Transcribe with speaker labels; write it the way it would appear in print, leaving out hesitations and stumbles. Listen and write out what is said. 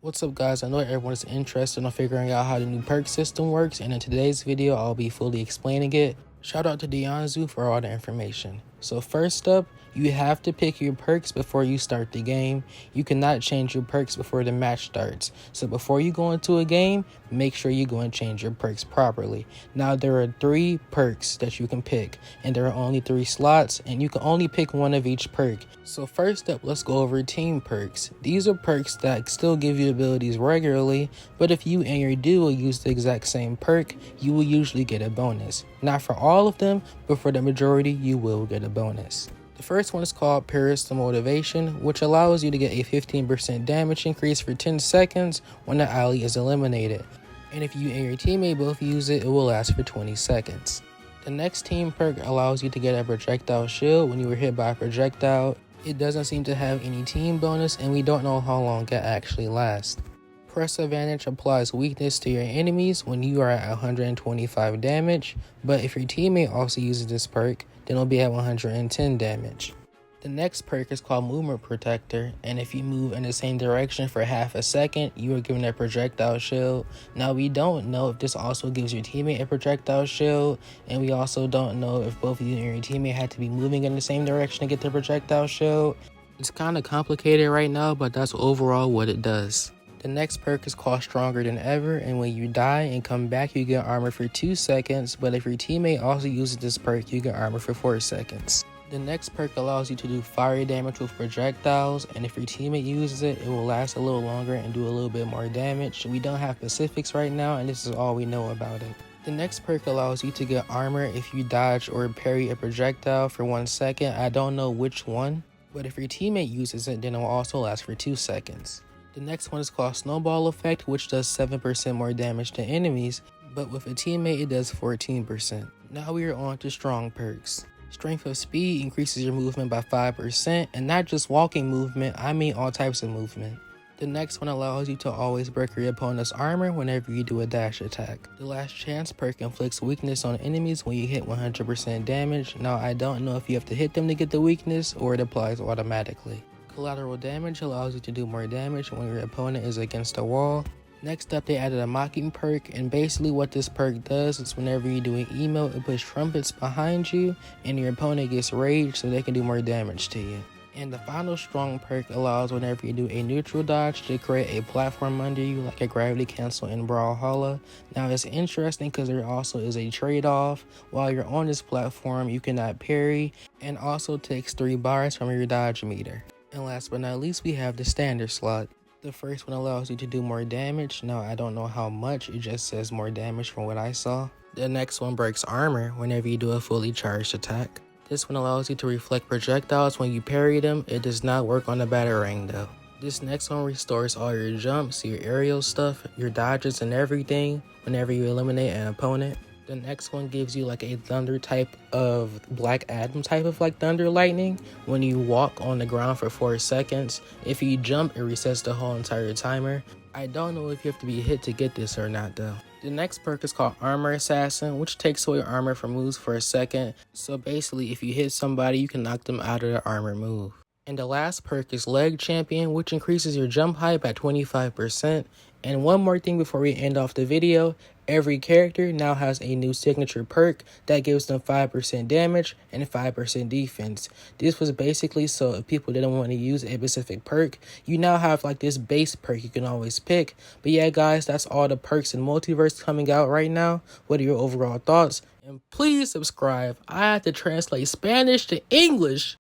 Speaker 1: What's up guys, I know everyone is interested in figuring out how the new perk system works, and in today's video I'll be fully explaining it. Shout out to Deonzu for all the information. So first up, you have to pick your perks before you start the game. You cannot change your perks before the match starts. So before you go into a game, make sure you go and change your perks properly. Now there are 3 perks that you can pick, and there are only 3 slots, and you can only pick one of each perk. So first up, let's go over team perks. These are perks that still give you abilities regularly, but if you and your duo use the exact same perk, you will usually get a bonus. Not for all of them, but for the majority, you will get a bonus. The first one is called Perk Motivation, which allows you to get a 15% damage increase for 10 seconds when the ally is eliminated. And if you and your teammate both use it, it will last for 20 seconds. The next team perk allows you to get a projectile shield when you are hit by a projectile. It doesn't seem to have any team bonus, and we don't know how long it actually lasts. Press Advantage applies weakness to your enemies when you are at 125 damage, but if your teammate also uses this perk, then it'll be at 110 damage. The next perk is called Movement Protector, and if you move in the same direction for half a second, you are given a projectile shield. Now we don't know if this also gives your teammate a projectile shield, and we also don't know if both of you and your teammate had to be moving in the same direction to get the projectile shield. It's kind of complicated right now, but that's overall what it does. The next perk is called Stronger Than Ever, and when you die and come back, you get armor for 2 seconds, but if your teammate also uses this perk, you get armor for 4 seconds. The next perk allows you to do fire damage with projectiles, and if your teammate uses it, it will last a little longer and do a little bit more damage. We don't have specifics right now, and this is all we know about it. The next perk allows you to get armor if you dodge or parry a projectile for 1 second. I don't know which one, but if your teammate uses it, then it will also last for 2 seconds. The next one is called Snowball Effect, which does 7% more damage to enemies, but with a teammate it does 14%. Now we are on to strong perks. Strength of Speed increases your movement by 5%, and not just walking movement, I mean all types of movement. The next one allows you to always break your opponent's armor whenever you do a dash attack. The Last Chance perk inflicts weakness on enemies when you hit 100% damage. Now I don't know if you have to hit them to get the weakness or it applies automatically. Collateral Damage allows you to do more damage when your opponent is against a wall. Next up, they added a Mocking perk, and basically what this perk does is whenever you do an emote, it puts trumpets behind you and your opponent gets raged so they can do more damage to you. And the final strong perk allows whenever you do a neutral dodge to create a platform under you like a gravity cancel in Brawlhalla. Now it's interesting because there also is a trade-off. While you're on this platform, you cannot parry, and also takes 3 bars from your dodge meter. And last but not least, we have the standard slot. The first one allows you to do more damage. Now I don't know how much, it just says more damage from what I saw. The next one breaks armor whenever you do a fully charged attack. This one allows you to reflect projectiles when you parry them. It does not work on the Batarang though. This next one restores all your jumps, your aerial stuff, your dodges and everything whenever you eliminate an opponent. The next one gives you like a thunder type of Black Adam type of like thunder lightning when you walk on the ground for 4 seconds. If you jump, it resets the whole entire timer. I don't know if you have to be hit to get this or not though. The next perk is called Armor Assassin, which takes away armor from moves for a second. So basically if you hit somebody, you can knock them out of the armor move. And the last perk is Leg Champion, which increases your jump height by 25%. And one more thing before we end off the video, every character now has a new signature perk that gives them 5% damage and 5% defense. This was basically so if people didn't want to use a specific perk, you now have like this base perk you can always pick. But yeah guys, that's all the perks in Multiverse coming out right now. What are your overall thoughts? And please subscribe. I have to translate Spanish to English.